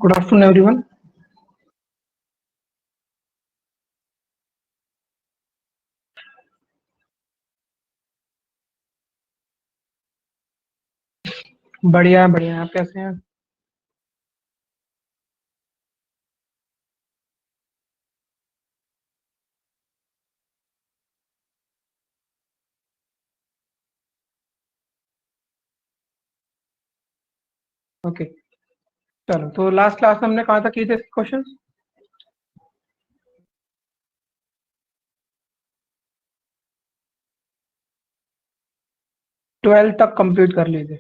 Good afternoon everyone. बढ़िया बढ़िया, आप कैसे हैं? ओके, चलो तो लास्ट क्लास में हमने कहाँ तक किए थे क्वेश्चन? ट्वेल्थ तक कंप्लीट कर लिए थे।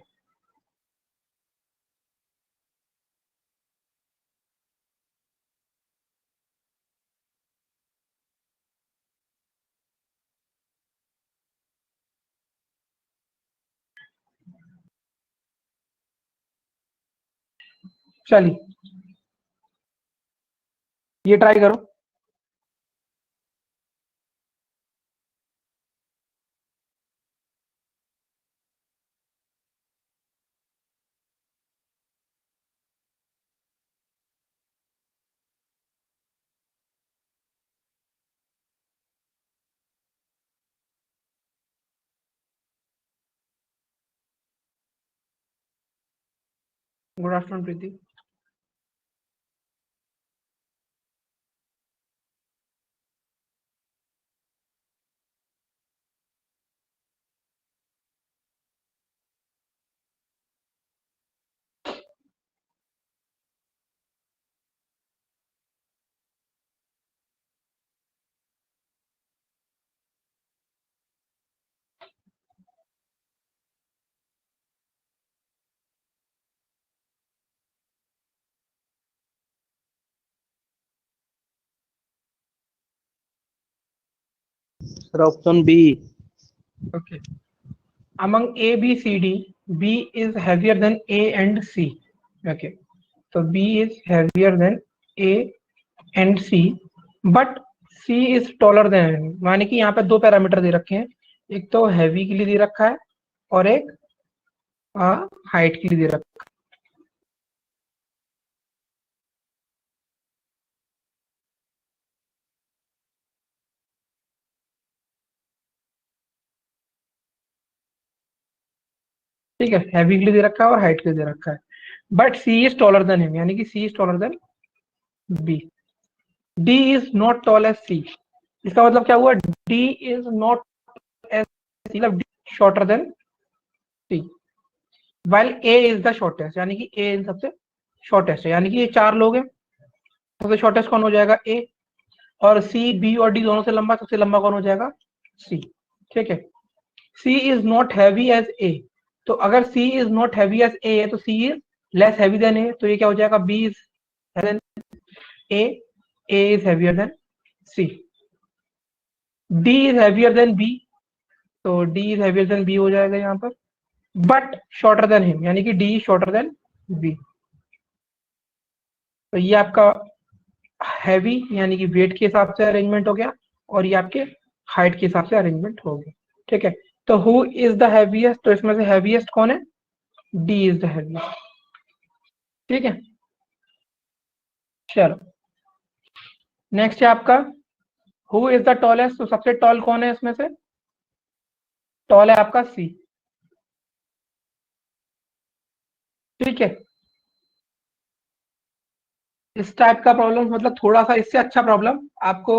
चलिए ये ट्राई करो। Good afternoon Preeti. Sir option B. Okay. Among A, B, C, D, B is heavier than A and C. Okay. So B is heavier than A and C, but C is taller than। माने कि यहाँ पे दो parameter दे रखे हैं, एक तो heavy के लिए दे रखा है और एक हाइट के लिए दे रखा है। ठीक है, हैवी के लिए दे रखा है और हाइट के लिए दे रखा है, but C is taller than him, यानी कि C is taller than B. D is not tall as C. इसका मतलब क्या हुआ? D is not as C, मतलब D shorter than C, while A is the shortest, यानी कि ए इन सबसे शॉर्टेस्ट है। यानी कि ये चार लोग हैं, सबसे शॉर्टेस्ट कौन हो जाएगा? ए। और सी, बी और डी दोनों से लंबा, सबसे लंबा कौन हो जाएगा? सी। ठीक है, C is not heavy as A, तो अगर C is not heavy as A है तो C is less heavy than A, तो ये क्या हो जाएगा, B is than A, A is heavier than C, D is heavier than B, तो D is heavier than B हो जाएगा यहाँ पर, बट शॉर्टर देन हिम, यानी कि D is shorter then B। तो ये आपका हैवी यानी कि वेट के हिसाब से अरेंजमेंट हो गया, और ये आपके हाइट के हिसाब से अरेंजमेंट हो गया। ठीक है, तो हु इज द हैवीएस्ट, तो इसमें से हैवीएस्ट कौन है, डी इज द हैवीएस्ट। ठीक है, चलो नेक्स्ट है आपका हु इज द टॉलेस्ट, तो सबसे टॉल कौन है इसमें से, टॉल है आपका सी। ठीक है, इस टाइप का प्रॉब्लम मतलब थोड़ा सा इससे अच्छा प्रॉब्लम आपको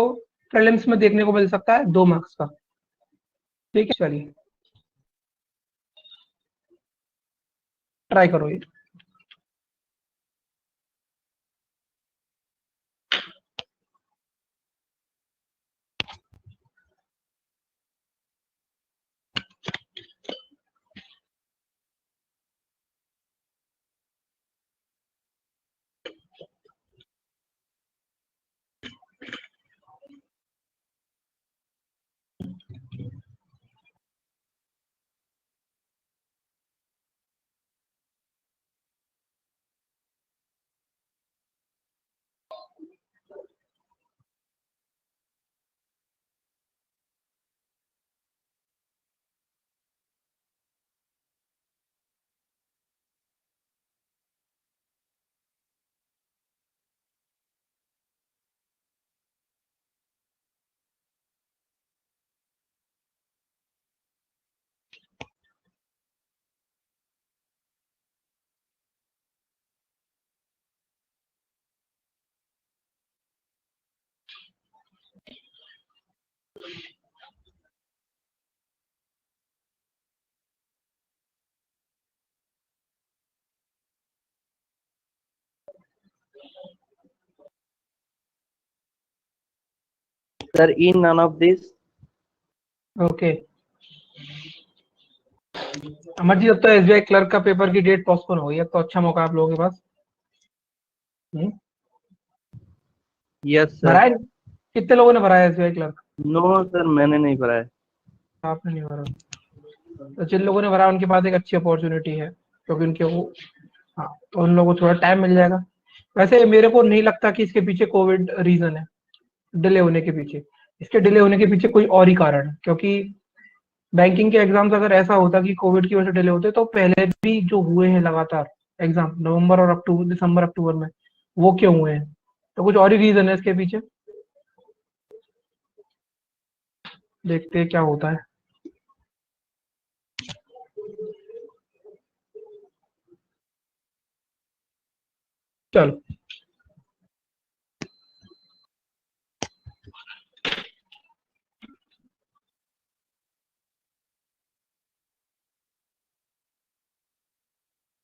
प्रीलिम्स में देखने को मिल सकता है 2 मार्क्स का। ठीक है, चलिए ट्राई करो ये। Sir, in none of this. Okay, Amar ji अब तो एसबीआई क्लर्क का पेपर की डेट पोस्टपोन हो गई है, तो अच्छा मौका आप लोगों के पास। Yes sir. भरा है, कितने लोगों ने भरा है एसबीआई क्लर्क, No sir, मैंने नहीं भरा है। आपने नहीं भरा, तो जिन लोगों ने भरा उनके पास एक अच्छी अपॉर्चुनिटी है, क्योंकि उनके वो, हाँ तो उन लोगों को थोड़ा टाइम मिल जाएगा। वैसे मेरे को नहीं लगता कि इसके पीछे कोविड रीजन है डिले होने के पीछे, इसके डिले होने के पीछे कोई और ही कारण है, क्योंकि बैंकिंग के एग्जाम्स अगर ऐसा होता कि कोविड की वजह से डिले होते तो पहले भी जो हुए हैं लगातार एग्जाम नवंबर और अक्टूबर, दिसंबर अक्टूबर में, वो क्यों हुए हैं, तो कुछ और ही रीजन है इसके पीछे। देखते हैं क्या होता है। चलो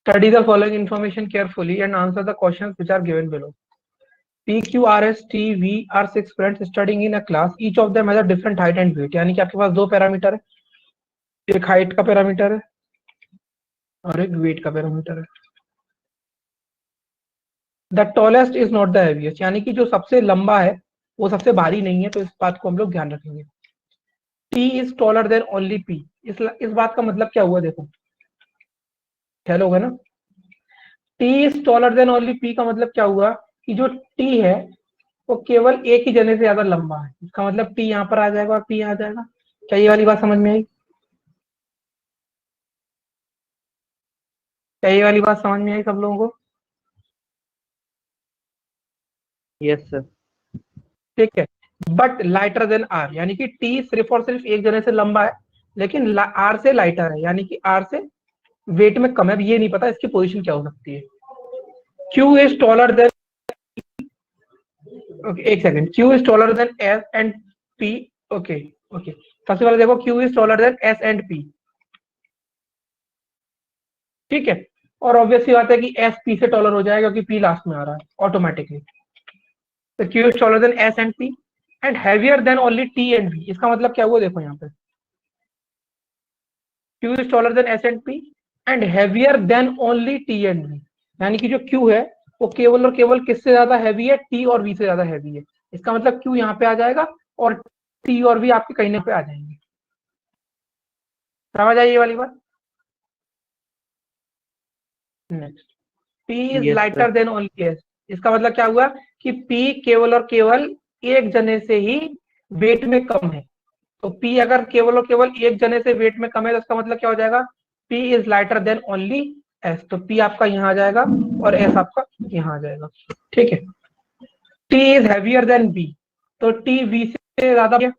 study the following information carefully and answer the questions which are given below. P, Q, R, S, T, V are 6 friends studying in a class. Each of them has a different height and weight. यानी कि आपके पास 2 parameter है, एक height का parameter है और एक wait का पैरामीटर है। The tallest is not the heaviest, यानी कि जो सबसे लंबा है वो सबसे भारी नहीं है, तो इस बात को हम लोग ध्यान रखेंगे। T is taller than only P, इस बात का मतलब क्या हुआ, देखो ख्याल होगा ना, T is taller than only P का मतलब क्या हुआ कि जो T है वो केवल एक ही जने से ज्यादा लंबा है, इसका मतलब T यहाँ पर आ जाएगा और P आ जाएगा। क्या ये वाली बात समझ में आई, क्या ये वाली बात समझ में आई सब लोगों को। Yes sir. ठीक है, बट लाइटर देन आर, यानी कि टी सिर्फ और सिर्फ एक जने से लंबा है, लेकिन आर से लाइटर है, यानी कि आर से वेट में कम है। अब ये नहीं पता इसकी पोजीशन क्या हो सकती है। Q is taller than, okay एक second, Q is taller than S and P. Okay okay, सबसे पहले देखो Q is taller than S and P. ठीक है, और ऑब्वियस सी बात है कि एस पी से टॉलर हो जाएगा क्योंकि पी लास्ट में आ रहा है ऑटोमेटिकली। तो Q is taller than S and P and heavier than only T and B, इसका मतलब क्या हुआ देखो यहाँ पे, Q is taller than S and P and heavier than only T and V। यानी कि जो Q है वो केवल और केवल किससे ज्यादा हैवी है, T और V से ज्यादा हैवी है। इसका मतलब Q यहाँ पे आ जाएगा और T और V आपके कहीं पे आ जाएंगे। समझ आई ये वाली बात? Next, P is Yes, sir. Lighter than only S। इसका मतलब क्या हुआ कि P केवल और केवल एक जने से ही वेट में कम है। तो P अगर केवल और केवल एक जने से वेट में कम है तो इसका मतलब क्या हो जाएगा, P is lighter than only S। तो P आपका यहाँ आ जाएगा और S आपका यहाँ आ जाएगा। ठीक है। T is heavier than B। तो T V से ज्यादा है।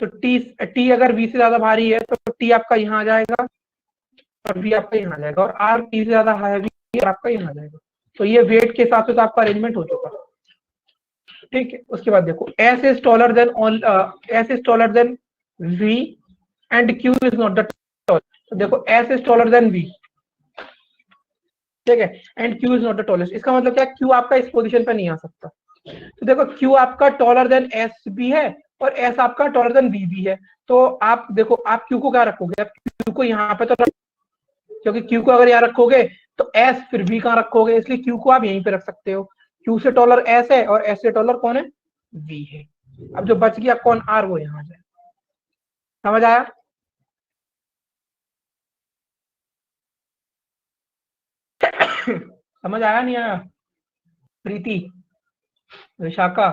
तो T अगर V से ज्यादा भारी है तो T आपका यहाँ आ जाएगा और V आपका यहाँ आ जाएगा और R T से ज्यादा हैवी और आपका यहाँ आ जाएगा। तो ये वेट के हिसाब से तो आपका अरेंजमेंट हो चुका। ठीक है। उसके बाद देखो S is taller then S is taller then V and Q is not the tall. तो देखो S is taller then V, ठीक है, and Q is not the tallest. इसका मतलब क्या, Q आपका इस पोजीशन पे नहीं आ सकता। तो देखो Q आपका टॉलर देन S भी है और S आपका टॉलर देन V भी है। तो आप देखो आप Q को क्या रखोगे, आप Q को यहाँ पे तो क्योंकि Q को अगर यहाँ रखोगे तो S फिर V कहाँ रखोगे, इसलिए Q को आप यहीं पे रख सकते हो। Q से टॉलर S है और S से टॉलर कौन है, V है। अब जो बच गया कौन, R, वो यहाँ जाए। समझ आया? समझ आया नहीं आया? प्रीति, विशाखा,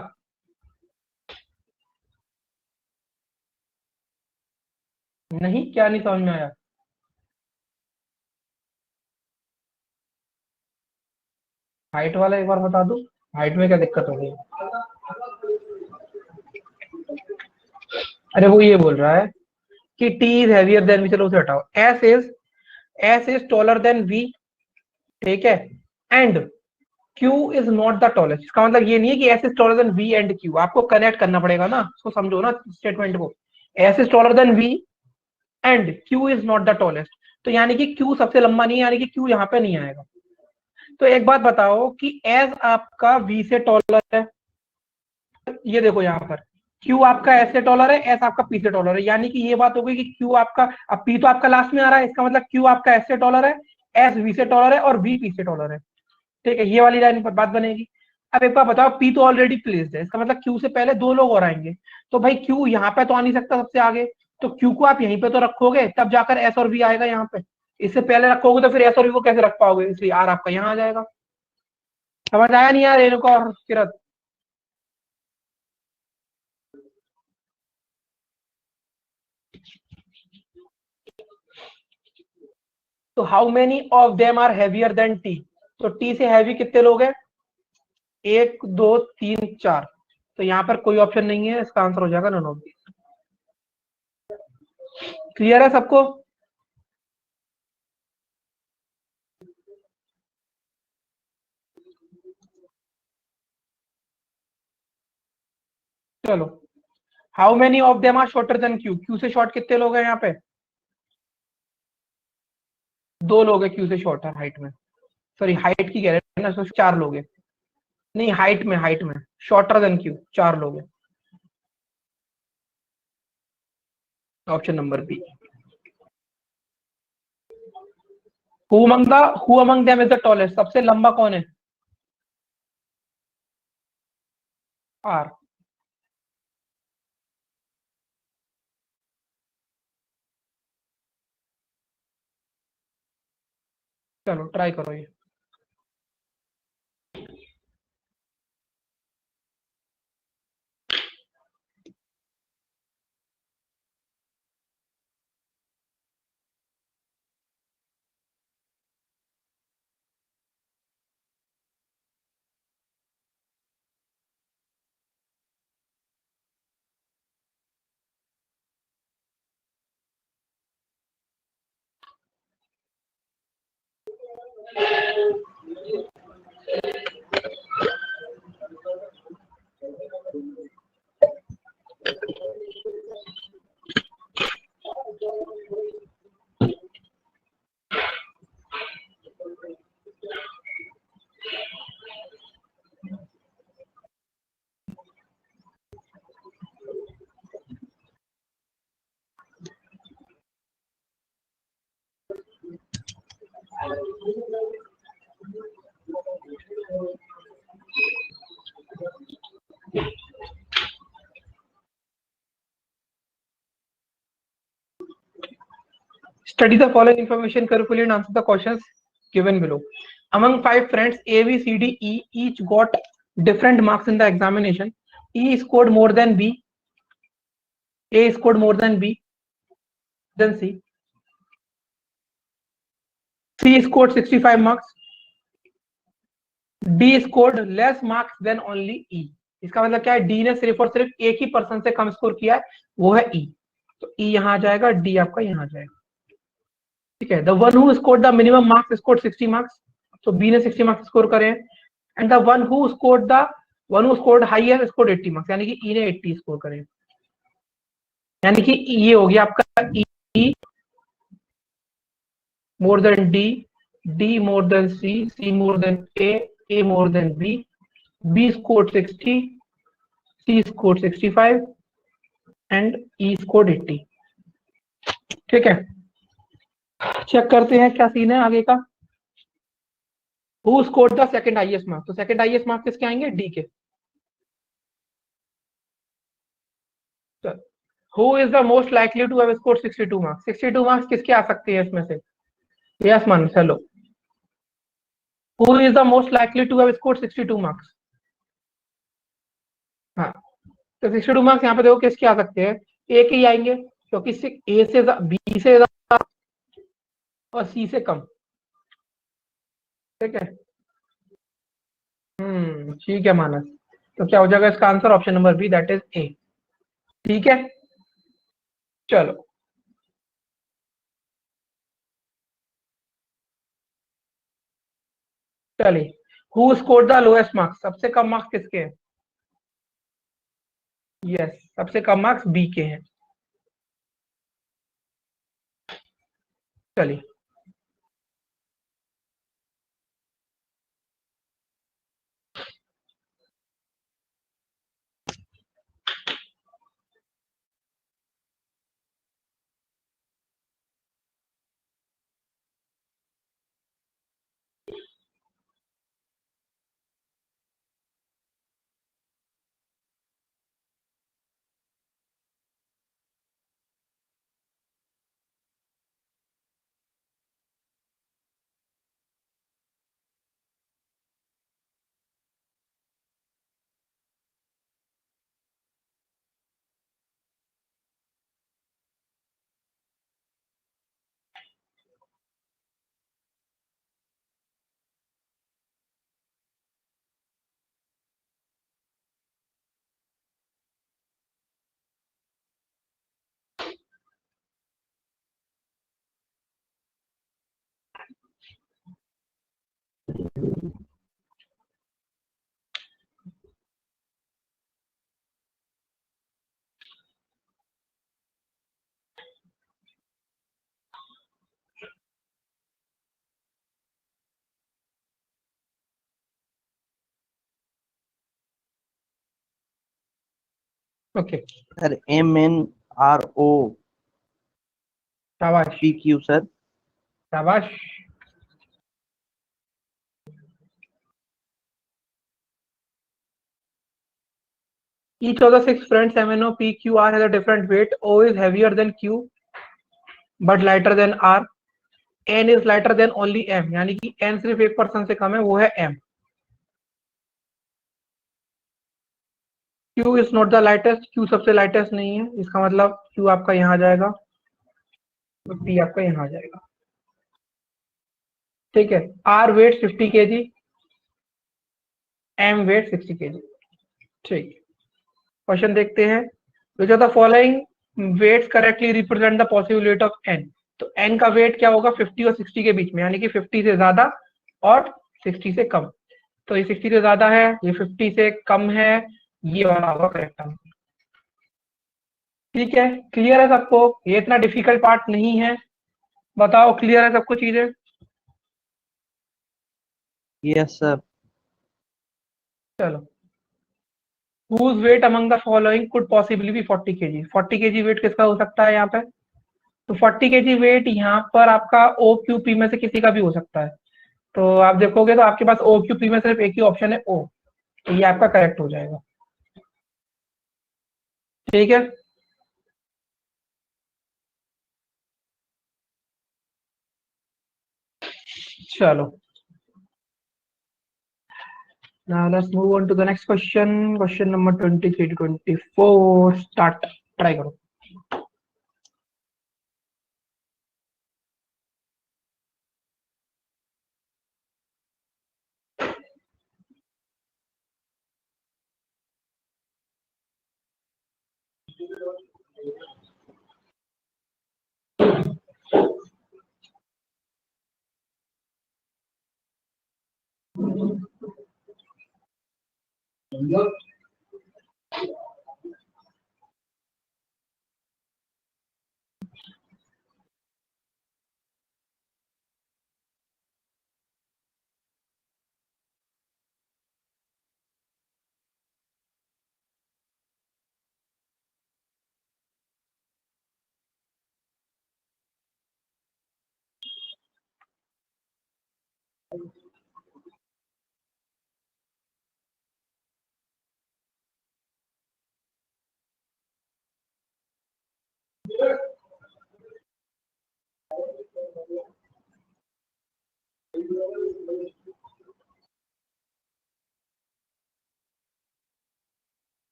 नहीं, क्या नहीं समझ में आया? हाइट वाला एक बार बता दो, हाइट में क्या दिक्कत हो गई? अरे वो ये बोल रहा है कि T is heavier then V, चलो उसे हटाओ। S is taller then V, ठीक है, and Q is not the tallest. इसका मतलब ये नहीं है कि S is taller then V and Q, आपको कनेक्ट करना पड़ेगा ना, उसको समझो ना स्टेटमेंट को। S is taller then V and Q is not the tallest. तो यानी कि Q सबसे लंबा नहीं है, यानी कि Q यहाँ पे नहीं आएगा। तो एक बात बताओ कि S आपका V से टॉलर है, ये देखो यहाँ पर Q आपका S से डॉलर है, S आपका P से डॉलर है, यानी कि ये बात हो गई कि Q आपका, अब P तो आपका लास्ट में आ रहा है, इसका मतलब Q आपका S से डॉलर है, S V से डॉलर है और V P से डॉलर है। ठीक है, ये वाली लाइन पर बात बनेगी। अब एक बार बताओ, P तो ऑलरेडी प्लेस्ड है, इसका मतलब Q से पहले दो लोग और आएंगे। तो भाई Q यहाँ पे तो आ नहीं सकता सबसे आगे, तो Q को आप यहीं पे तो रखोगे, तब जाकर S और V आएगा यहाँ पे। इससे पहले रखोगे तो फिर S और V को कैसे रख पाओगे, इसलिए R आपका यहाँ आ जाएगा। समझ आया नहीं यार रेणुका और किरत? तो how many of them are heavier than T. तो टी से हैवी कितने लोग हैं, एक दो तीन चार। तो यहाँ पर कोई ऑप्शन नहीं है, इसका आंसर हो जाएगा नन ऑफ दिस। क्लियर है सबको? चलो, how many of them are shorter than Q. Q से शॉर्ट कितने लोग हैं यहाँ पे, दो लोग हैं क्यू से शॉर्ट है हाइट में। सॉरी हाइट की कह रहे हैं ना, तो चार लोग हैं। नहीं, हाइट में शॉर्टर देन क्यू चार लोग हैं। Option number B. Who among them is the tallest, सबसे लंबा कौन है, आर। चलो ट्राई करो ये। Study the following information carefully and answer the questions given below. Among 5 friends, A, B, C, D, E each got different marks in the examination. E scored more than B. A scored more than B than C. C scored 65 marks. D scored less marks than only E. इसका मतलब क्या है, D ने सिर्फ और सिर्फ एक ही person से कम स्कोर किया है, वो है ई. तो ई यहां आ जाएगा, डी आपका यहां आ जाएगा. ठीक है. The one who scored the minimum marks scored 60 marks. तो बी ने 60 मार्क्स स्कोर करे हैं. And the one who scored highest scored 80 marks, यानी कि ई ने 80 स्कोर करे. यानी कि ये हो गया आपका E more than D, D more than C, C more than A more than B, B scored 60, C scored 65 and E scored 80. ठीक है. चेक करते हैं क्या सीन है आगे का. Who scored the second highest marks. तो सेकंड हाईएस्ट मार्क्स किसके आएंगे, D K. Who is the most likely to have scored 62 marks. 62 marks किसके आ सकते हैं इसमें से. यस मान चलो. Who is the most likely to have scored 62 marks. हाँ, तो 62 मार्क्स यहाँ पे देखो किसके आ सकते हैं, ए के ही आएंगे, क्योंकि ए से बी से ज्यादा और सी से कम. ठीक है. ठीक है मानस. तो क्या हो जाएगा इसका answer, option number B, that is A. ठीक है. चलो चलिए. Who scored the lowest marks. सबसे कम मार्क्स किसके हैं. यस, सबसे कम मार्क्स बी के हैं. चलिए. ओके. सर MNRO शाबाश. PQ sir. शाबाश. Each of the 6 friends MNO, P, Q, R has a different weight. O is heavier than Q but lighter than R. N is lighter than only M, यानी कि N सिर्फ एक person से कम है, वो है M. Q is not the lightest. Q सबसे lightest नहीं है, इसका मतलब Q आपका यहाँ आ जाएगा, तो P आपका यहाँ आ जाएगा. ठीक है. R weight 50 kg, M weight 60 kg. ठीक. क्वेश्चन देखते हैं. Which of the following weights correctly represent the possible weight of N. तो N का वेट क्या होगा, 50 और 60 के बीच में, यानी कि 50 से ज्यादा और 60 से कम. तो ये 60 से ज्यादा है, ये 50 से कम है, ये वाला होगा करेक्ट आंसर. ठीक है. क्लियर है सबको, ये इतना डिफिकल्ट पार्ट नहीं है. बताओ क्लियर है सबको चीजें. Yes sir. चलो. Whose weight among the following could possibly be 40 kg. 40 kg wait किसका हो सकता है यहाँ पे. तो 40 kg वेट यहाँ पर आपका OQP में से किसी का भी हो सकता है. तो आप देखोगे तो आपके पास ओ क्यू पी में सिर्फ एक ही ऑप्शन है ओ, तो ये आपका करेक्ट हो जाएगा। ठीक है, चलो now let's move on to the next question. Question number 23 to 24 start. Try करो।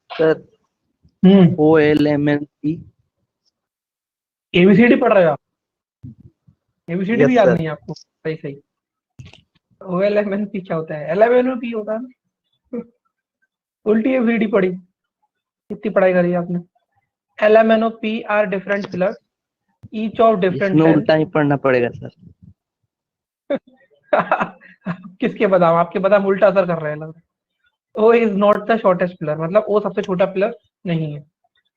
Sir O L M N C. A B C D पढ़ रहे हो आप? एबीसीडी भी यस याद सर। नहीं है आपको? सही सही। O L M N P क्या होता है? L M N O P होता है ना। उल्टी एबीसीडी पढ़ी, कितनी पढ़ाई करी आपने? L M N O P are different pillars each of different इसमें लेंथ। उल्टा ही पढ़ना पड़ेगा सर। किसके बादाम? आपके बादाम उल्टा असर कर रहे हैं लग रहा है। O is not the shortest pillar, मतलब ओ सबसे छोटा पिलर नहीं है।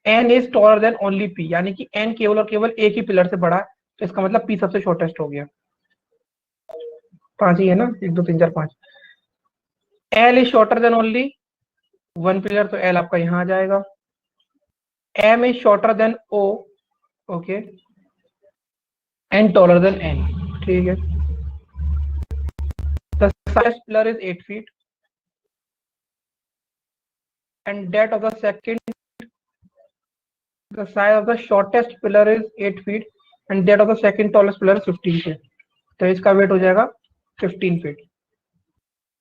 N is taller than only P, यानी कि एन केवल और केवल एक ही पिलर से बड़ा है, तो इसका मतलब पी सबसे शॉर्टेस्ट हो गया। पांच ही है ना, एक दो तीन चार पांच। L is shorter than only one pillar, तो एल आपका यहाँ आ जाएगा। M is shorter than O, okay, N taller than N, ठीक है। The size pillar is 8 feet and that of the second, the size of the shortest pillar is 8 feet and that of the second tallest pillar is 15 feet, तो इसका wait हो जाएगा 15 feet।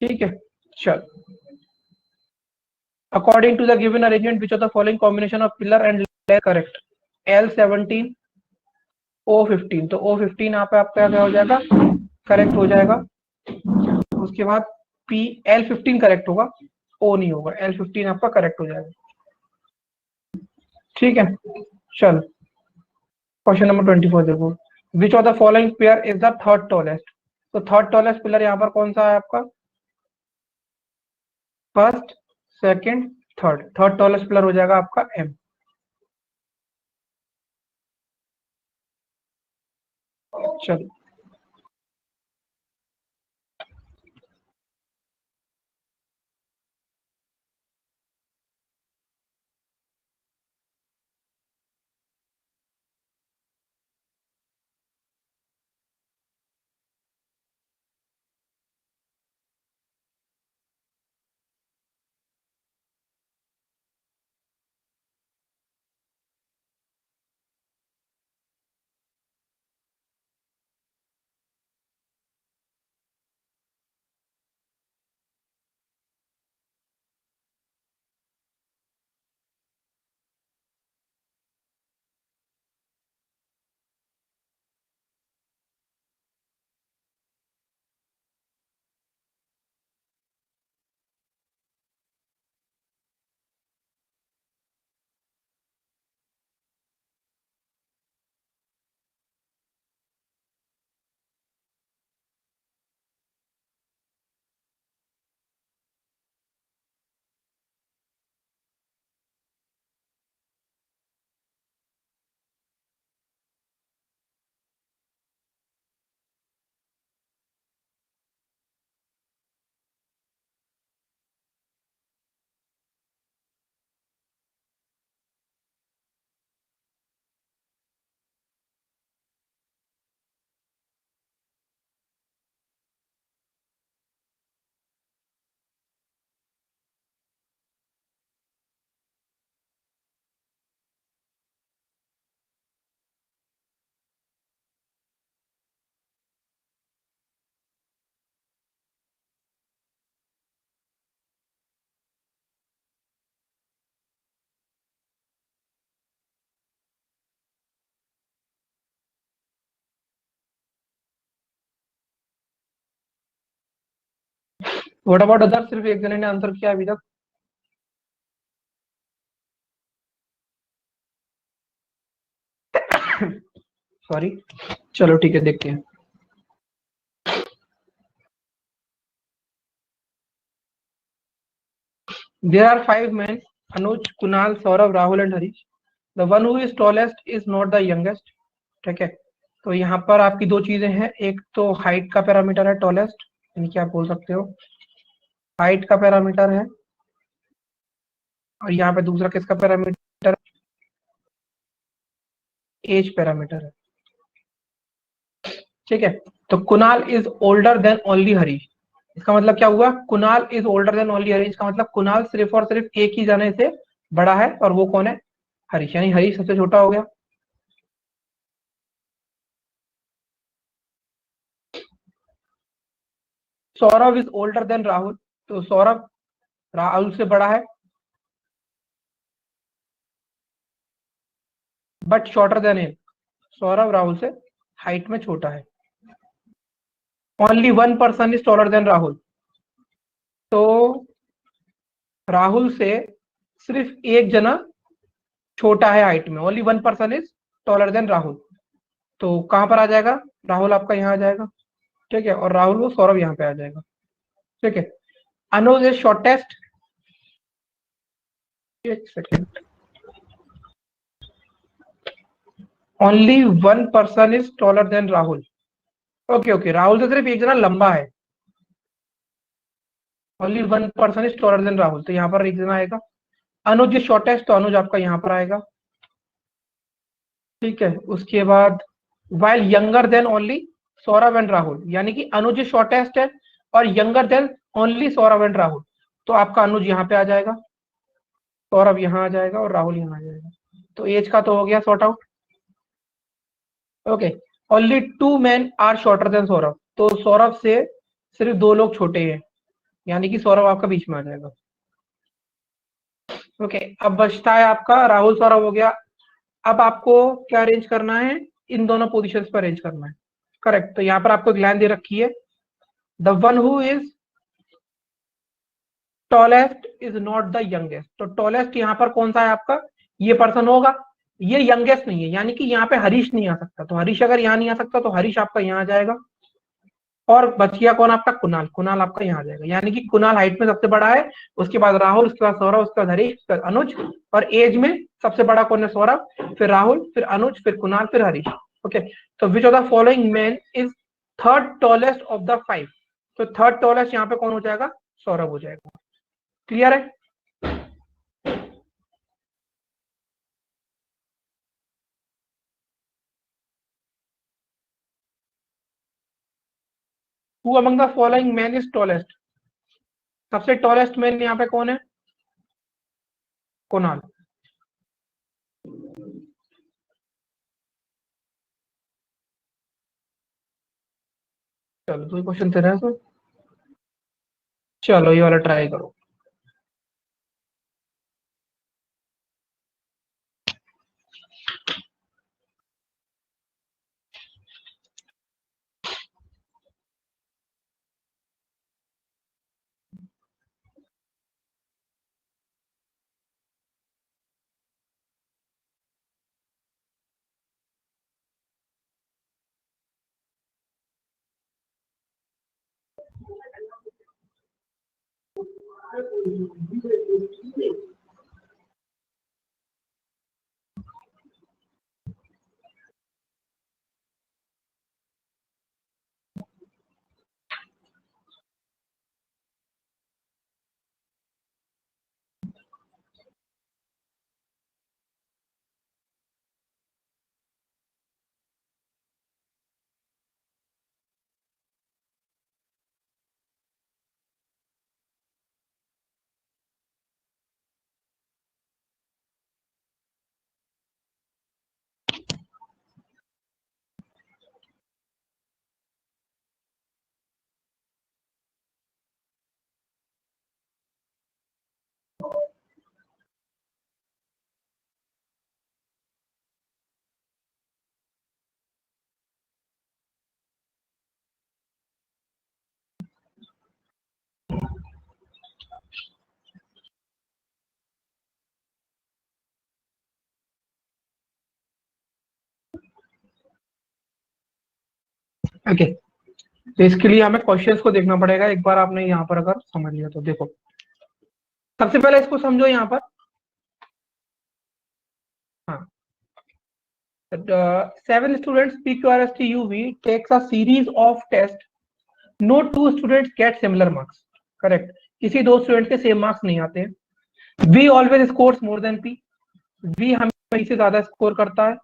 ठीक है, चल। According to the given arrangement which of the following combination of pillar and leg correct? L17 O15, तो O15 यहाँ पे आपका क्या हो जाएगा? करेक्ट हो जाएगा। उसके बाद P L15 करेक्ट होगा, O नहीं होगा, L15 आपका करेक्ट हो जाएगा। ठीक है, चल। क्वेश्चन नंबर 24 देखो। विच of the following pair is the third tallest? तो थर्ड टॉलेस्ट पिलर यहाँ पर कौन सा है आपका? First, second, third. Third tallest pillar हो जाएगा आपका एम। चलो, व्हाट अबाउट अदर? सिर्फ एक जने ने आंसर किया अभी तक। सॉरी, चलो ठीक है, देखते हैं। There are 5 men: Anuj, Kunal, Saurabh, Rahul and Harish. The one who is tallest is not the youngest. ठीक है, तो यहाँ पर आपकी दो चीजें हैं, एक तो हाइट का पैरामीटर है टॉलेस्ट, यानी कि आप बोल सकते हो हाइट का पैरामीटर है, और यहाँ पे दूसरा किसका पैरामीटर? एज पैरामीटर है। ठीक है, तो Kunal is older than only Harish. इसका मतलब क्या हुआ? Kunal is older than only Harish का मतलब कुणाल सिर्फ और सिर्फ एक ही जने से बड़ा है, और वो कौन है? हरीश, यानी हरीश सबसे छोटा हो गया। Saurabh is older than Rahul, तो सौरभ राहुल से बड़ा है, but shorter than him. Saurabh Rahul से हाइट में छोटा है। Only one person is taller then Rahul, तो राहुल से सिर्फ एक जना छोटा है हाइट में। Only one person is taller then Rahul, तो कहां पर आ जाएगा? राहुल आपका यहाँ आ जाएगा। ठीक है, और राहुल वो सौरभ यहाँ पे आ जाएगा। ठीक है, अनुज इज शॉर्टेस्ट। एक second, only one person is taller then Rahul. Okay okay, Rahul से सिर्फ एक जना लंबा है। Only one person is taller then Rahul, तो यहाँ पर एक जना आएगा। अनुज इज शॉर्टेस्ट, तो अनुज आपका यहाँ पर आएगा। ठीक है, उसके बाद while younger than only Saurabh and Rahul, यानी कि अनुज इज शॉर्टेस्ट है और younger than only Saurabh and Rahul, तो आपका अनुज यहाँ पे आ जाएगा, सौरभ यहाँ आ जाएगा और राहुल यहाँ आ जाएगा। तो एज का तो हो गया sort out. Okay, only 2 men are shorter than Saurabh, तो सौरभ से सिर्फ 2 लोग छोटे हैं, यानी कि सौरभ आपका बीच में आ जाएगा। ओके, अब बचता है आपका राहुल सौरभ हो गया। अब आपको क्या अरेंज करना है? इन दोनों पोजीशंस पर अरेंज करना है। करेक्ट, तो यहाँ पर आपको एक लाइन दे रखी है, the one who is tallest is not the youngest. तो टॉलेस्ट यहाँ पर कौन सा है आपका? ये पर्सन होगा, ये यंगेस्ट नहीं है, यानी कि यहाँ पे हरीश नहीं आ सकता, तो हरीश अगर यहाँ नहीं आ सकता तो हरीश आपका यहाँ आ जाएगा। और बच गया कौन आपका? कुणाल, कुणाल आपका यहाँ आ जाएगा, यानी कि कुणाल हाइट में सबसे बड़ा है, उसके बाद राहुल, उसके बाद सौरभ, उसके बाद हरीश, उसके बाद अनुज, और एज में सबसे बड़ा कौन है? सौरभ, फिर राहुल, फिर अनुज, फिर कुणाल, फिर हरीश। ओके, तो which of the following man is third tallest of the 5? तो थर्ड टॉलेस्ट यहाँ पे कौन हो जाएगा? सौरभ हो जाएगा। क्लियर है? Who among the following man is tallest? सबसे टॉलेस्ट मैन यहाँ पे कौन है? कुणाल। चलो, दो क्वेश्चन थे ना सर, चलो ये वाला ट्राई करो। ओके, तो इसके लिए हमें क्वेश्चंस को देखना पड़ेगा। एक बार आपने यहाँ पर अगर समझ लिया तो देखो, सबसे पहले इसको समझो यहाँ पर। हाँ, 7 students PQRST UV takes a series of tests. No two students get similar marks. Correct, किसी दो स्टूडेंट के सेम मार्क्स नहीं आते हैं। V always scores more than P, V हमेशा पी से ज्यादा स्कोर करता है।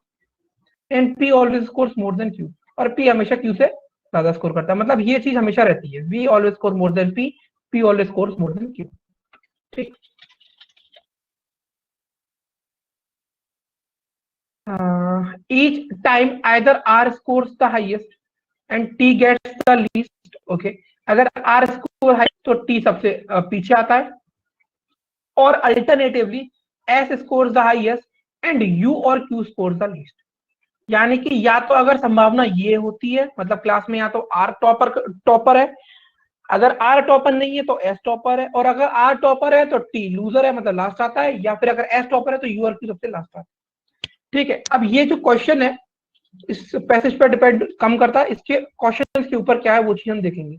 And P always scores more than Q, और पी हमेशा क्यू से ज्यादा स्कोर करता है। मतलब ये चीज हमेशा रहती है, V always score more than P, P always scores more than Q. ठीक, each time either R scores the highest and T gets the least. Okay, अगर R स्कोर हाई तो T सबसे पीछे आता है, और alternatively S scores the highest and U और Q scores the least। यानी कि या तो अगर संभावना ये होती है, मतलब क्लास में या तो R टॉपर है, अगर R टॉपर नहीं है तो S टॉपर है, और अगर R टॉपर है तो T लूजर है, मतलब लास्ट आता है, या फिर अगर S टॉपर है तो U और Q सबसे लास्ट आता है। ठीक है, अब ये जो क्वेश्चन है इस पैसेज पर डिपेंड कम करता है, इसके क्वेश्चन के ऊपर क्या है वो चीज हम देखेंगे।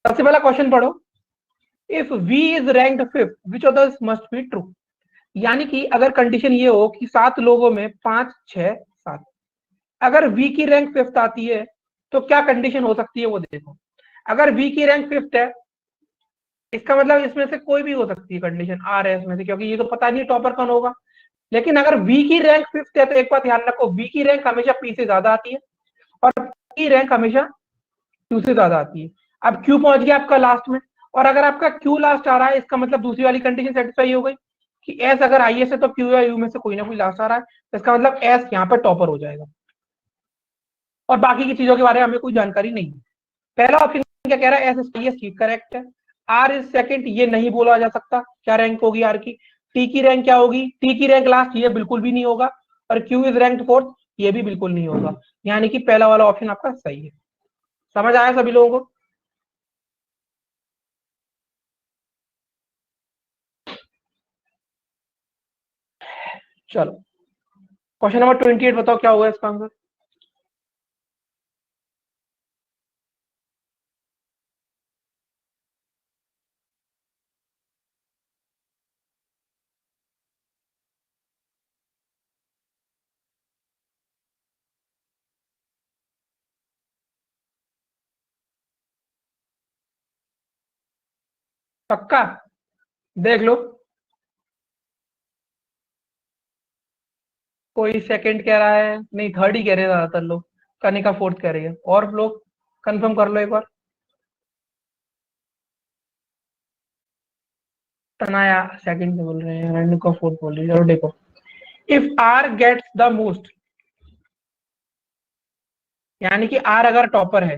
सबसे पहला क्वेश्चन पढ़ो, if V is ranked fifth which of must be true. यानी कि अगर कंडीशन ये हो कि 7 लोगों में 5 6 7, अगर V की रैंक फिफ्थ आती है तो क्या कंडीशन हो सकती है वो देखो। अगर V की रैंक फिफ्थ है, इसका मतलब इसमें से कोई भी हो सकती है कंडीशन, आर है इसमें से, क्योंकि ये तो पता नहीं टॉपर कौन होगा। लेकिन अगर V की रैंक फिफ्थ है तो एक बात ध्यान रखो, V की रैंक हमेशा P से ज्यादा आती है, और P की रैंक हमेशा Q से ज्यादा आती है। अब Q पहुंच गया आपका लास्ट में, और अगर आपका Q लास्ट आ रहा है, इसका मतलब दूसरी वाली कंडीशन सेटिस्फाई हो गई कि S अगर हाईएस्ट है तो Q या U में से कोई ना कोई लास्ट आ रहा है, तो इसका मतलब S यहाँ पर टॉपर हो जाएगा, और बाकी की चीजों के बारे में हमें कोई जानकारी नहीं है। पहला ऑप्शन क्या कह रहा है, एस एस ठीक करेक्ट है। आर इज सेकंड, ये नहीं बोला जा सकता क्या रैंक होगी आर की। टी की रैंक क्या होगी, टी की रैंक लास्ट, ये बिल्कुल भी नहीं होगा। और क्यू इज रैंक फोर्थ, ये भी बिल्कुल नहीं होगा। यानी कि पहला वाला ऑप्शन आपका सही है। समझ आया सभी लोगों को? चलो, क्वेश्चन नंबर 28 बताओ क्या होगा इसका आंसर। पक्का देख लो, कोई सेकंड कह रहा है, नहीं थर्ड ही कह रहे हैं ज्यादातर लोग, कनिका फोर्थ कह रही है, और लोग कंफर्म कर लो एक बार। तनाया सेकंड बोल रहे हैं, रेणुका फोर्थ बोल रही है। चलो देखो, if R gets the most, यानी कि आर अगर टॉपर है,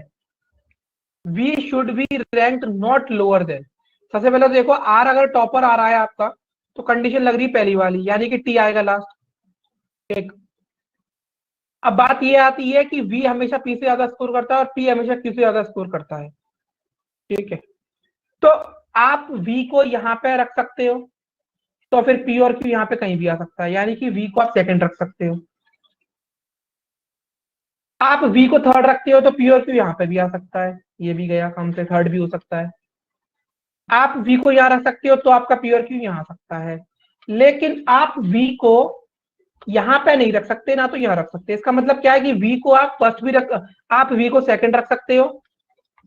V should be ranked not lower than. सबसे पहले तो देखो, आर अगर टॉपर आ रहा है आपका, तो कंडीशन लग रही पहली वाली, यानी कि टी आएगा लास्ट। एक, अब बात ये आती है कि वी हमेशा पी से ज्यादा स्कोर करता है और पी हमेशा क्यू से ज्यादा स्कोर करता है। ठीक है, तो आप वी को यहाँ पे रख सकते हो, तो फिर पी और क्यू यहाँ पे कहीं भी आ सकता है, यानी कि वी को आप सेकंड रख सकते हो। आप वी को थर्ड रखते हो तो पी और क्यू यहाँ पे भी आ सकता है, ये भी गया काम से, थर्ड भी हो सकता है। आप वी को यहाँ रख सकते हो तो आपका पी और क्यू यहाँ आ सकता है। लेकिन आप वी को यहाँ पे नहीं रख सकते ना, तो यहाँ रख सकते हैं। इसका मतलब क्या है कि वी को आप फर्स्ट भी रख, आप वी को सेकंड रख सकते हो,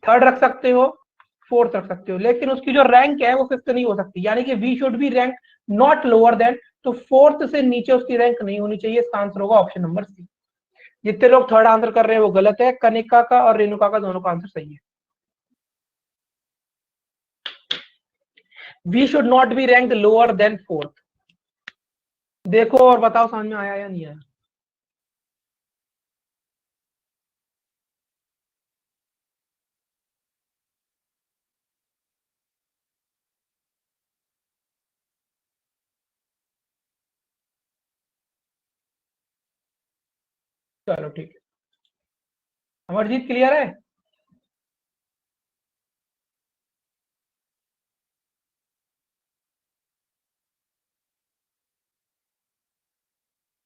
थर्ड रख सकते हो, फोर्थ रख सकते हो, लेकिन उसकी जो रैंक है वो फिफ्थ नहीं हो सकती। यानी कि V should be rank not lower than, तो फोर्थ से नीचे उसकी रैंक नहीं होनी चाहिए। इसका आंसर होगा ऑप्शन नंबर सी। जितने लोग थर्ड आंसर कर रहे हैं वो गलत है, कनिका का और रेणुका का दोनों का आंसर सही है। V should not be rank lower than fourth. देखो और बताओ समझ में आया या नहीं आया। चलो ठीक है, अमरजीत क्लियर है?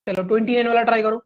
चलो 29 वाला ट्राई करो।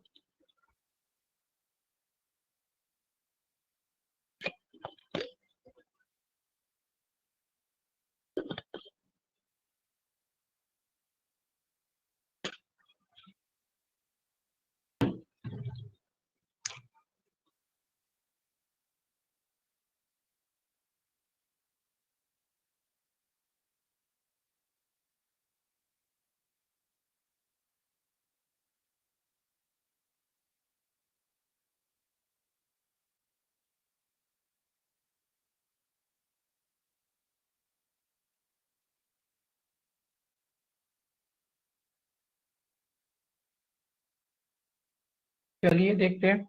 चलिए देखते हैं।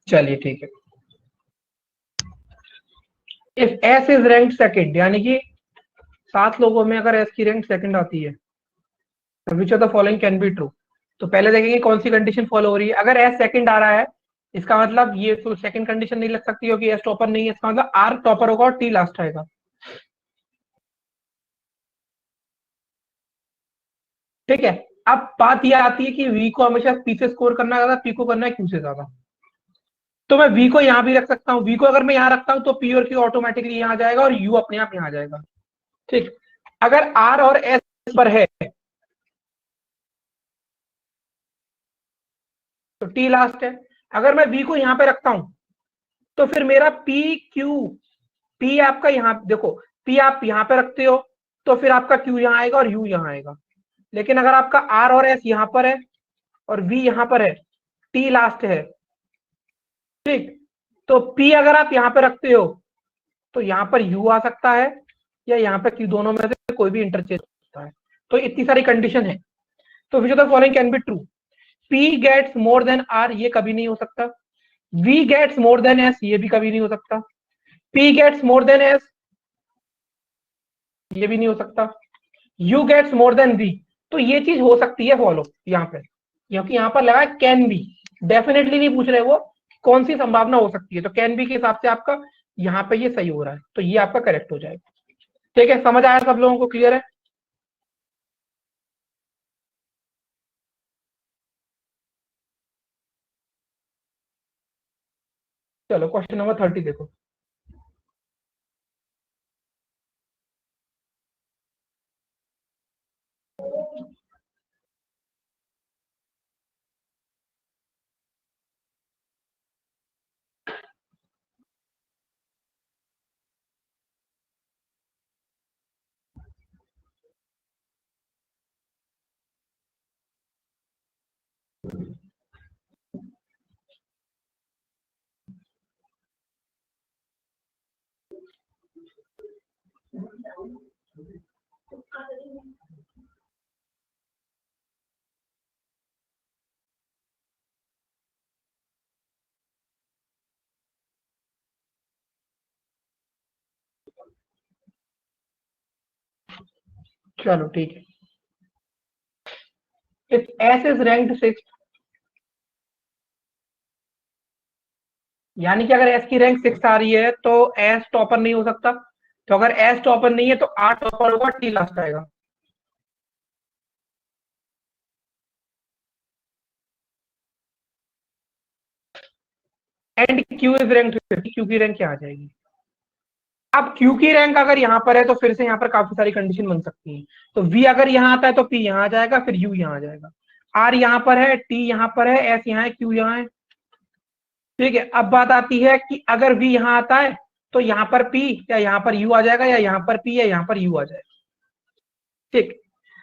चलिए ठीक है। If S is rank second, यानी कि 7 लोगों में अगर एस की रैंक सेकंड आती है, विच of the following can be true. तो पहले देखेंगे कौन सी कंडीशन फॉलो हो रही है। अगर एस सेकंड आ रहा है, इसका मतलब ये तो सेकंड कंडीशन नहीं लग सकती, क्योंकि एस टॉपर नहीं है। इसका मतलब आर टॉपर होगा और टी लास्ट आएगा। ठीक है। अब बात यह आती है कि वी को हमेशा पी से स्कोर करना है ज्यादा, पी को करना है क्यू से ज्यादा। तो मैं वी को यहां भी रख सकता हूँ। वी को अगर मैं यहां रखता हूँ तो पी और क्यू ऑटोमेटिकली यहां आ जाएगा और यू अपने आप यहां आ जाएगा। ठीक। अगर आर और एस पर है तो टी लास्ट है। अगर मैं वी को यहां पे रखता हूं तो फिर मेरा पी क्यू, पी आपका यहां देखो, पी आप यहां पे रखते हो तो फिर आपका क्यू यहां आएगा और यू यहां आएगा। लेकिन अगर आपका आर और एस यहां पर है और वी यहां पर है, टी लास्ट है। ठीक। तो पी अगर आप यहां पे रखते हो तो यहां पर यू आ सकता है या यहां पे क्यू, दोनों में से कोई भी इंटरचेंज हो सकता है। तो इतनी सारी कंडीशन है। तो which of the following can be true. P gets more than R, ये कभी नहीं हो सकता। V gets more than S, ये भी कभी नहीं हो सकता। P gets more than S, ये भी नहीं हो सकता। U gets more than V, तो ये चीज हो सकती है फॉलो यहाँ पे, क्योंकि यहाँ पर लगा कैन बी। डेफिनेटली नहीं पूछ रहे वो, कौन सी संभावना हो सकती है। तो कैन बी के हिसाब से आपका यहाँ पे ये सही हो रहा है, तो ये आपका करेक्ट हो जाएगा। ठीक है, समझ आया सब लोगों को, क्लियर है। चलो क्वेश्चन नंबर 30 देखो। चलो ठीक है। इफ एस इज रैंक्ड 6, यानी कि अगर एस की रैंक 6 आ रही है तो एस टॉपर नहीं हो सकता। तो अगर एस टॉपर नहीं है तो आर टॉपर होगा, टी लास्ट आएगा। And Q is rank 50, Q की रैंक क्या आ जाएगी। अब क्यू की रैंक अगर यहाँ पर है तो फिर से यहाँ पर काफी सारी कंडीशन बन सकती है। तो वी अगर यहाँ आता है तो पी यहाँ आ जाएगा, फिर यू यहाँ आ जाएगा। आर यहाँ पर है, टी यहाँ पर है, एस यहाँ है, क्यू यहाँ है। ठीक है। अब बात आती है कि अगर वी यहाँ आता है तो यहाँ पर पी या यहाँ पर यू आ जाएगा, या यहाँ पर पी या यहाँ पर यू आ जाएगा। ठीक।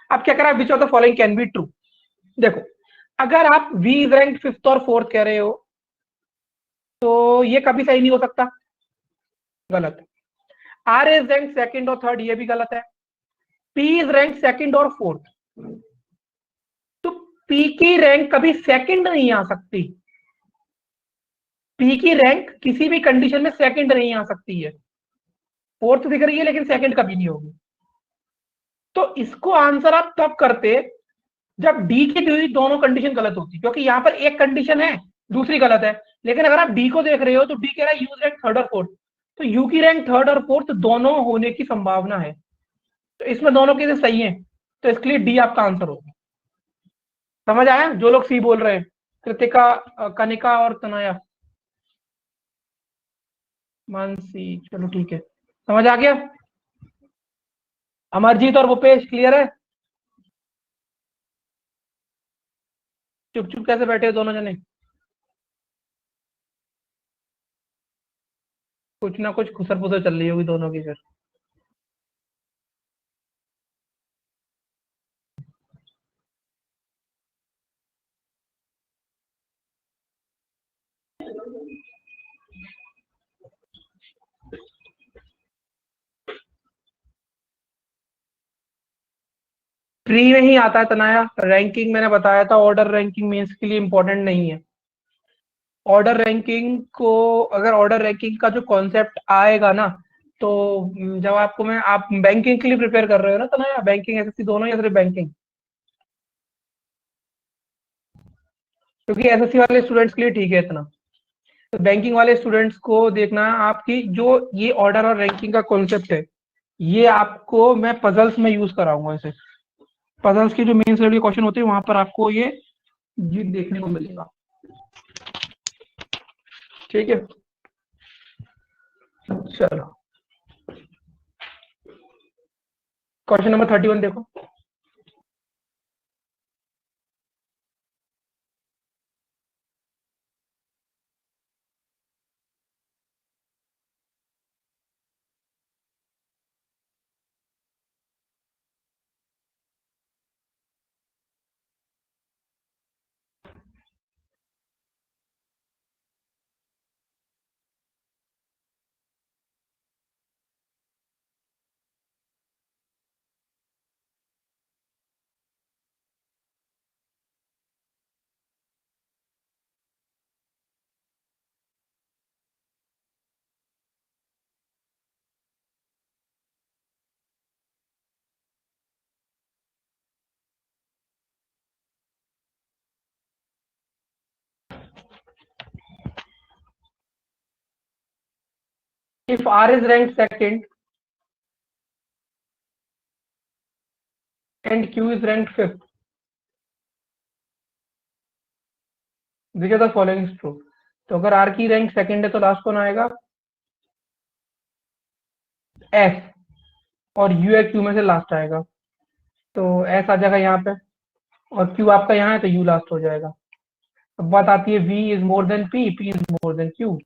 अब क्या करा, विच of the following can be true. देखो, अगर आप वी इज रैंक 5th और 4th कह रहे हो तो ये कभी सही नहीं हो सकता, गलत है। आर इज रैंक 2nd और 3rd, ये भी गलत है। पी इज रैंक 2nd और 4th, तो पी की रैंक कभी सेकंड नहीं आ सकती। पी की रैंक किसी भी कंडीशन में सेकंड नहीं आ सकती है। 4th दिख रही है लेकिन सेकंड कभी नहीं होगी। तो इसको आंसर आप तब करते जब डी की दी हुई दोनों कंडीशन गलत होती, क्योंकि यहाँ पर एक कंडीशन है दूसरी गलत है। लेकिन अगर आप डी को देख रहे हो तो डी कह रहा है यू रैंक 3rd और 4th, तो यू की रैंक 3rd और 4th दोनों होने की संभावना है। तो इसमें दोनों केसेस सही है, तो इसके लिए डी आपका आंसर होगा। समझ आया जो लोग सी बोल रहे हैं, कृतिका, कनिका और तनया, मानसी, चलो ठीक है, समझ आ गया। अमरजीत और भूपेश क्लियर है। चुप चुप कैसे बैठे हो दोनों जने। कुछ ना कुछ खुसर पुसर चल रही होगी दोनों की फिर। प्री में ही आता है तनाया, रैंकिंग मैंने बताया था, ऑर्डर रैंकिंग मेंस के लिए इंपॉर्टेंट नहीं है। ऑर्डर रैंकिंग को, अगर ऑर्डर रैंकिंग का जो कॉन्सेप्ट आएगा ना, तो जब आपको मैं, आप बैंकिंग के लिए प्रिपेयर कर रहे हो ना तनाया, बैंकिंग एसएससी दोनों या सिर्फ बैंकिंग? क्योंकि एसएससी वाले स्टूडेंट्स के लिए ठीक है इतना। तो बैंकिंग वाले स्टूडेंट्स को देखना है आपकी, जो ये ऑर्डर और रैंकिंग का कॉन्सेप्ट है, ये आपको मैं पजल्स में यूज कराऊंगा इसे। पजल्स के जो मेंस लेवल के क्वेश्चन होते हैं वहां पर आपको ये देखने को मिलेगा। ठीक है, चलो क्वेश्चन नंबर 31 देखो। If R is ranked second and Q is ranked fifth, which of the following is true? तो अगर R की रैंक सेकंड है तो लास्ट कौन आएगा? S, और U है Q में से लास्ट आएगा, तो S आ जाएगा यहाँ पे, और Q आपका यहाँ है तो U लास्ट हो जाएगा। अब बात आती है V is more than P, P is more than Q,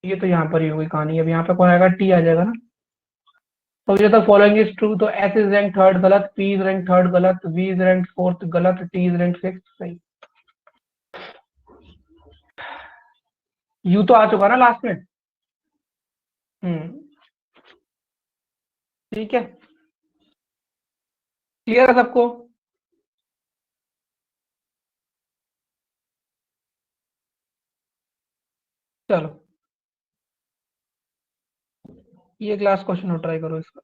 ये तो यहाँ पर ही होगी कहानी। अब यहाँ पे कौन आएगा? T आ जाएगा ना। तो ये तो फॉलोइंग इज ट्रू, तो S इज रैंक थर्ड गलत, P इज रैंक थर्ड गलत, V इज रैंक फोर्थ गलत, T इज रैंक सिक्स्थ सही। U तो आ चुका ना लास्ट में। हम्म, ठीक है, क्लियर है सबको? चलो ये क्लास क्वेश्चन और ट्राई करो इसका।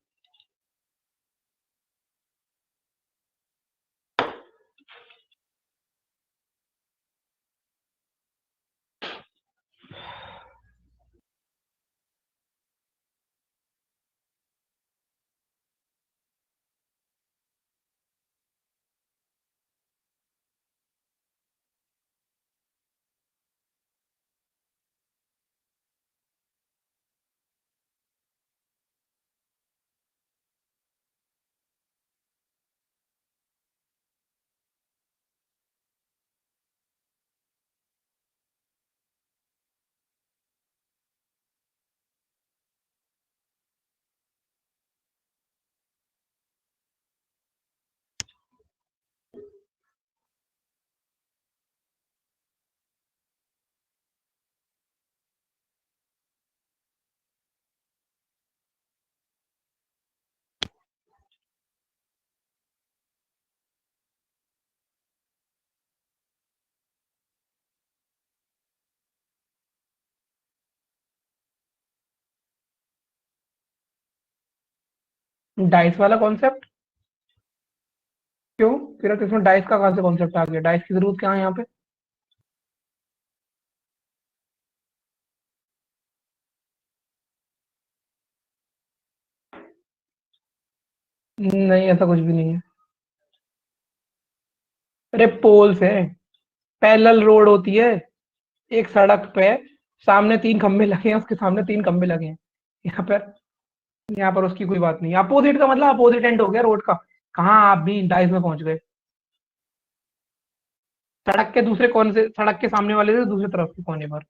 डाइस वाला कॉन्सेप्ट क्यों? फिर इसमें डाइस का कहाँ से कॉन्सेप्ट आ गया? डाइस की जरूरत क्या है यहाँ पे? नहीं, ऐसा कुछ भी नहीं है। अरे पोल्स है, पैरेलल रोड होती है, एक सड़क पे सामने तीन खंबे लगे हैं, उसके सामने तीन खंबे लगे हैं। यहाँ पर उसकी कोई बात नहीं। अपोजिट का मतलब अपोजिट एंड हो गया रोड का। कहाँ आप भी डाइस में पहुंच गए? सड़क के दूसरे कोने से, सड़क के सामने वाले से दूसरी तरफ के कोने पर।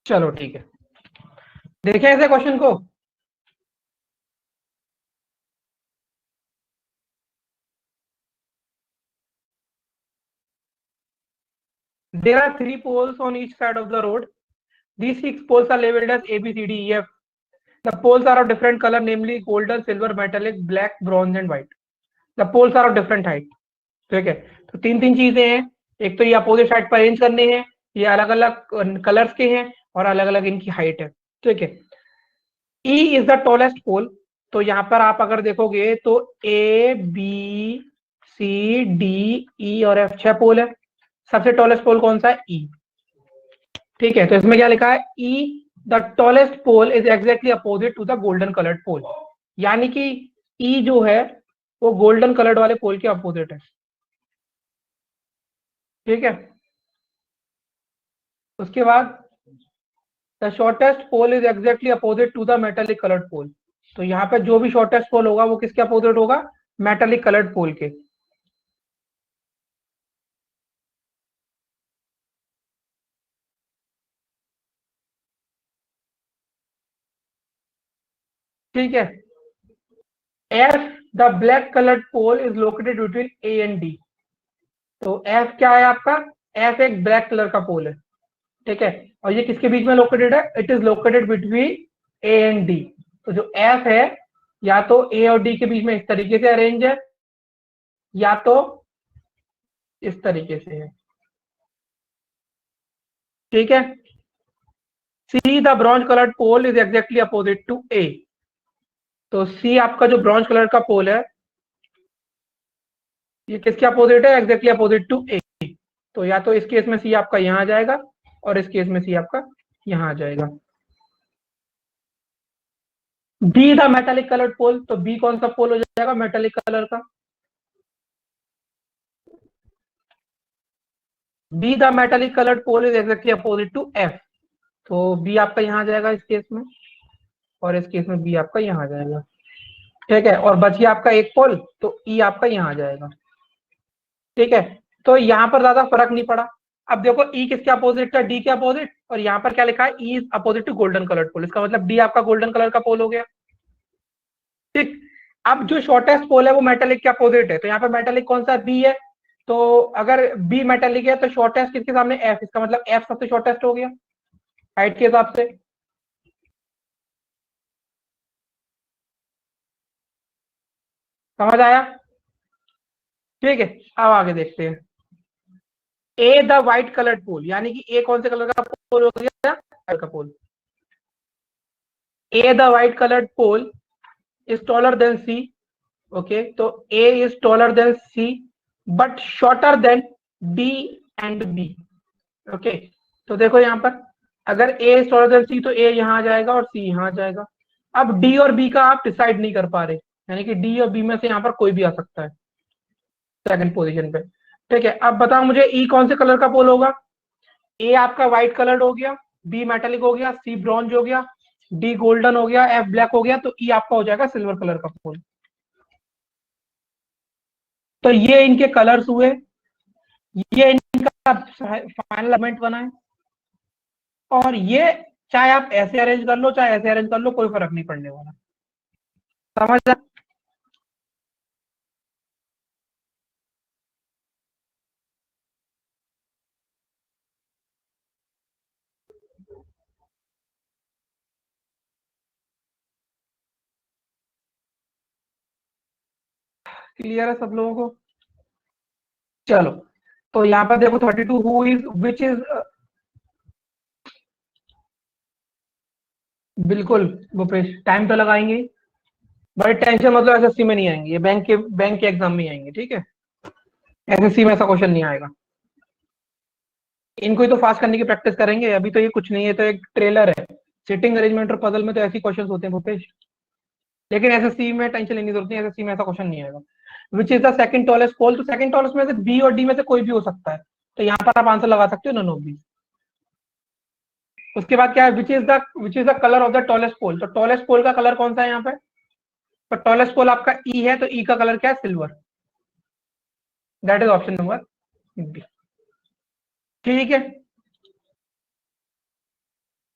चलो ठीक है, देखें ऐसे क्वेश्चन को। There are 3 poles on each side of the road. These 6 poles are labeled as A, B, C, D, E, F. The poles are of different color, namely golden, silver, metallic, black, bronze and white. The poles are of different height. ठीक है, तो तीन तीन चीजें हैं। एक तो ये अपोजिट साइड पर अरेंज करने हैं, ये अलग अलग कलर्स के हैं और अलग अलग इनकी हाइट है। ठीक है, E is the tallest pole. तो यहाँ पर आप अगर देखोगे तो A, B, C, D, E और F 6 पोल है। सबसे टॉलेस्ट पोल कौन सा है? E। ठीक है, तो इसमें क्या लिखा है? E the tallest pole is exactly opposite to the golden coloured pole. यानी कि E जो है वो गोल्डन कलर्ड वाले पोल के अपोजिट है। ठीक है, उसके बाद the shortest pole is exactly opposite to the metallic coloured pole. तो यहाँ पे जो भी शॉर्टेस्ट पोल होगा वो किसके अपोजिट होगा? मेटेलिक कलर्ड पोल के। ठीक है, F the black coloured pole is located between A and D। तो F क्या है आपका? F एक ब्लैक कलर का पोल है। ठीक है, और ये किसके बीच में लोकेटेड है? It is located between A and D। तो जो F है या तो A और D के बीच में इस तरीके से अरेंज है या तो इस तरीके से है। ठीक है, C the bronze coloured pole is exactly opposite to A। तो C आपका जो ब्रॉन्ज कलर का पोल है ये किसके अपोजिट है? Exactly opposite to A। तो या तो इस केस में C आपका यहां आ जाएगा और इस केस में C आपका यहां आ जाएगा। B the metallic coloured pole. तो B कौन सा पोल हो जाएगा? मेटालिक कलर का। B the metallic coloured pole is exactly opposite to F। तो B आपका यहां आ जाएगा इस केस में और इस केस में B आपका यहां आ जाएगा। ठीक है, और बच गया आपका एक पोल, तो E आपका यहां आ जाएगा। ठीक है, तो यहाँ पर ज्यादा फर्क नहीं पड़ा। अब देखो E किसके अपोजिट था? D के अपोजिट। और यहाँ पर क्या लिखा है? E is opposite to golden coloured pole. इसका मतलब D आपका गोल्डन कलर का पोल हो गया। ठीक, अब जो शॉर्टेस्ट पोल है वो मेटालिक के अपोजिट है। तो यहाँ पर मेटालिक कौन सा? B है। तो अगर B मेटालिक है तो शॉर्टेस्ट किसके सामने? F। इसका मतलब F सबसे शॉर्टेस्ट हो गया हाइट के हिसाब से। समझ आया? ठीक है, अब आगे देखते हैं। ए द व्हाइट कलर्ड पोल, यानी कि ए कौन से कलर का पोल हो गया? व्हाइट का पोल। A the white coloured pole is taller than C. Okay, तो A is taller than C but shorter than D and B. Okay, तो देखो यहाँ पर अगर A is taller than C तो ए यहाँ आ जाएगा और सी यहाँ आ जाएगा। अब डी और बी का आप डिसाइड नहीं कर पा रहे, यानी कि डी और बी में से यहाँ पर कोई भी आ सकता है सेकंड पोजीशन पे। ठीक है, अब बताओ मुझे ई कौन से कलर का पोल होगा? ए आपका व्हाइट कलर्ड हो गया, बी मेटेलिक हो गया, सी ब्रॉन्ज हो गया, डी गोल्डन हो गया, एफ ब्लैक हो गया, तो ई आपका हो जाएगा सिल्वर कलर का पोल। तो ये इनके कलर्स हुए, ये इनका फाइनल एलिमेंट बना है। और ये चाहे आप ऐसे अरेंज कर लो चाहे ऐसे अरेंज कर लो, कोई फर्क नहीं पड़ने वाला। समझ आ? क्लियर है सब लोगों को? चलो, तो यहाँ पर देखो 32 हु इज विच इज, बिल्कुल भूपेश टाइम तो लगाएंगे, बड़ी टेंशन मतलब एसएससी में नहीं आएंगे, ये बैंक के एग्जाम में आएंगे। ठीक है, एसएससी में ऐसा क्वेश्चन नहीं आएगा। इनको ही तो फास्ट करने की प्रैक्टिस करेंगे। अभी तो ये कुछ नहीं है, तो एक ट्रेलर है। सिटिंग अरेंजमेंट और पजल में तो ऐसे क्वेश्चन होते हैं भूपेश, लेकिन एसएससी में टेंशन लेने की जरूरत नहीं, एसएससी में ऐसा क्वेश्चन नहीं आएगा। Which is the second tallest pole? तो सेकंड टॉलेस्ट में से बी और डी में से कोई भी हो सकता है, तो यहाँ पर आप आंसर लगा सकते हो नन ऑफ दीज। उसके बाद क्या है? Which is the colour of the tallest pole? तो टॉलेस्ट पोल का कलर कौन सा है यहाँ पे? तो टॉलेस्ट पोल आपका ई है, तो ई का कलर क्या है? Silver. That is option number B. ठीक है,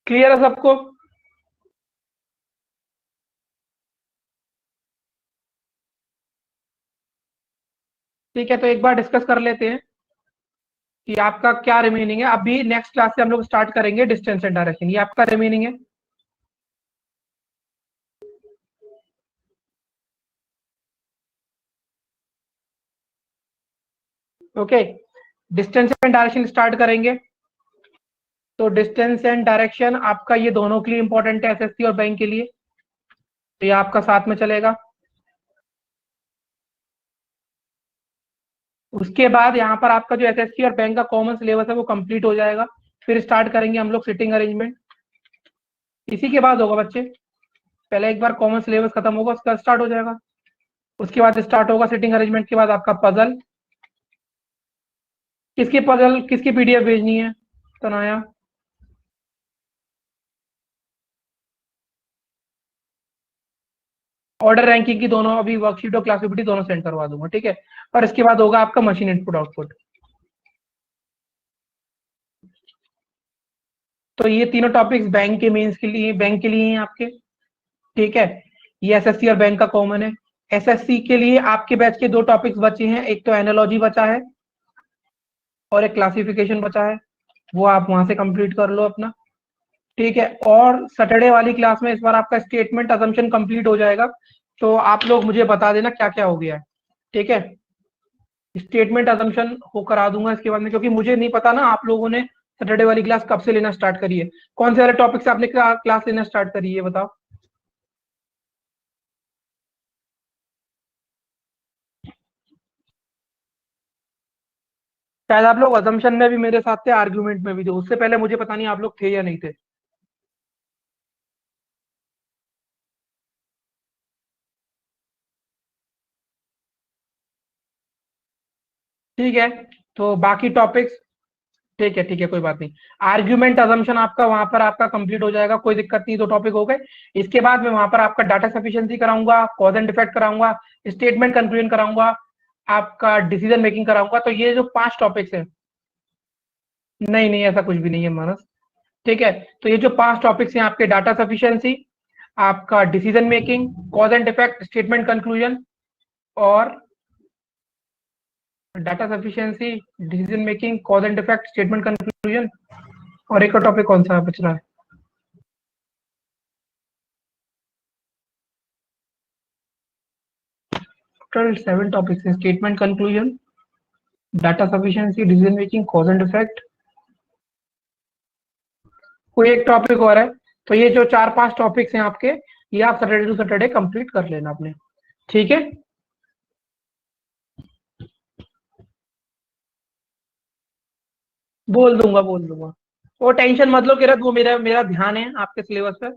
क्लियर है सबको? ठीक है, तो एक बार डिस्कस कर लेते हैं कि आपका क्या रिमेनिंग है। अभी नेक्स्ट क्लास से हम लोग स्टार्ट करेंगे डिस्टेंस एंड डायरेक्शन, ये आपका रिमेनिंग है। Okay, distance and direction start करेंगे। तो डिस्टेंस एंड डायरेक्शन आपका ये दोनों के लिए इंपॉर्टेंट है, एसएससी और बैंक के लिए, तो ये आपका साथ में चलेगा। उसके बाद यहाँ पर आपका जो एसएससी और बैंक का कॉमन सिलेबस है वो कंप्लीट हो जाएगा। फिर स्टार्ट करेंगे हम लोग सिटिंग अरेंजमेंट। इसी के बाद होगा बच्चे, पहले एक बार कॉमन सिलेबस खत्म होगा, उसका स्टार्ट हो जाएगा। उसके बाद स्टार्ट होगा सिटिंग अरेंजमेंट के बाद आपका पजल। किसकी पजल, किसकी पीडीएफ भेजनी है तनाया? ऑर्डर रैंकिंग की दोनों अभी वर्कशीट और क्लासिफिटी दोनों सेंड करवा दूंगा, ठीक है। और इसके बाद होगा आपका मशीन इनपुट आउटपुट। तो ये तीनों टॉपिक्स बैंक के मेंस के लिए, बैंक के लिए हैं आपके, ठीक है। ये एसएससी और बैंक का कॉमन है। एसएससी के लिए आपके बैच के दो टॉपिक्स बचे हैं, एक तो एनालॉजी बचा है और एक क्लासिफिकेशन बचा है, वो आप वहां से कंप्लीट कर लो अपना, ठीक है। और सैटरडे वाली क्लास में इस बार आपका स्टेटमेंट असम्पशन कंप्लीट हो जाएगा, तो आप लोग मुझे बता देना क्या क्या हो गया है, ठीक है। स्टेटमेंट असम्पशन को करा दूंगा इसके बाद में, क्योंकि मुझे नहीं पता ना आप लोगों ने सैटरडे वाली क्लास कब से लेना स्टार्ट करी है, कौन से वाले टॉपिक से आपने क्लास लेना स्टार्ट करी है बताओ। शायद आप लोग असम्पशन में भी मेरे साथ थे, आर्ग्यूमेंट में भी थे, उससे पहले मुझे पता नहीं आप लोग थे या नहीं थे। ठीक है, तो बाकी टॉपिक्स, ठीक है ठीक है, कोई बात नहीं। आर्ग्यूमेंट अजम्पशन आपका वहां पर आपका कंप्लीट हो जाएगा, कोई दिक्कत नहीं, दो टॉपिक हो गए। इसके बाद मैं वहां पर आपका डाटा सफिशिएंसी कराऊंगा, कॉज एंड इफेक्ट कराऊंगा, स्टेटमेंट कंक्लूजन कराऊंगा, आपका डिसीजन मेकिंग कराऊंगा। तो ये जो 5 टॉपिक्स हैं, नहीं नहीं ऐसा कुछ भी नहीं है मानस, ठीक है। तो ये जो 5 टॉपिक्स हैं आपके, डाटा सफिशिएंसी, आपका decision making, cause and effect, statement conclusion, और data sufficiency, decision making, cause and effect, statement conclusion, और एक और टॉपिक कौन सा बच रहा है? टोटल 7 टॉपिक्स हैं, statement conclusion, data sufficiency, decision making, cause and effect, कोई एक टॉपिक और है। तो ये जो 4-5 टॉपिक्स हैं आपके, ये आप सैटरडे टू सैटरडे कंप्लीट कर लेना अपने, ठीक है। बोल दूंगा, वो टेंशन मत लो किरत, वो मेरा मेरा ध्यान है आपके सिलेबस पे।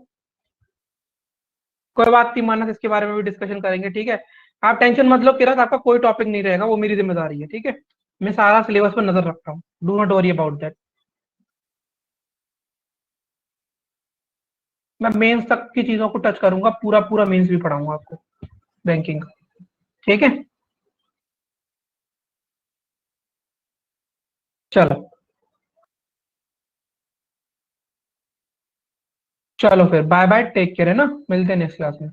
कोई बात नहीं मानस, इसके बारे में भी डिस्कशन करेंगे, ठीक है। आप टेंशन मत लो किरत, आपका कोई टॉपिक नहीं रहेगा, वो मेरी जिम्मेदारी है, ठीक है। मैं सारा सिलेबस पर नजर रखता हूँ, do not worry about that. मैं मेंस तक की चीजों को टच करूंगा, पूरा पूरा मेंस भी पढ़ाऊंगा आपको बैंकिंग का, ठीक है। चलो, चलो फिर बाय बाय, टेक केयर, है ना, मिलते हैं नेक्स्ट क्लास में।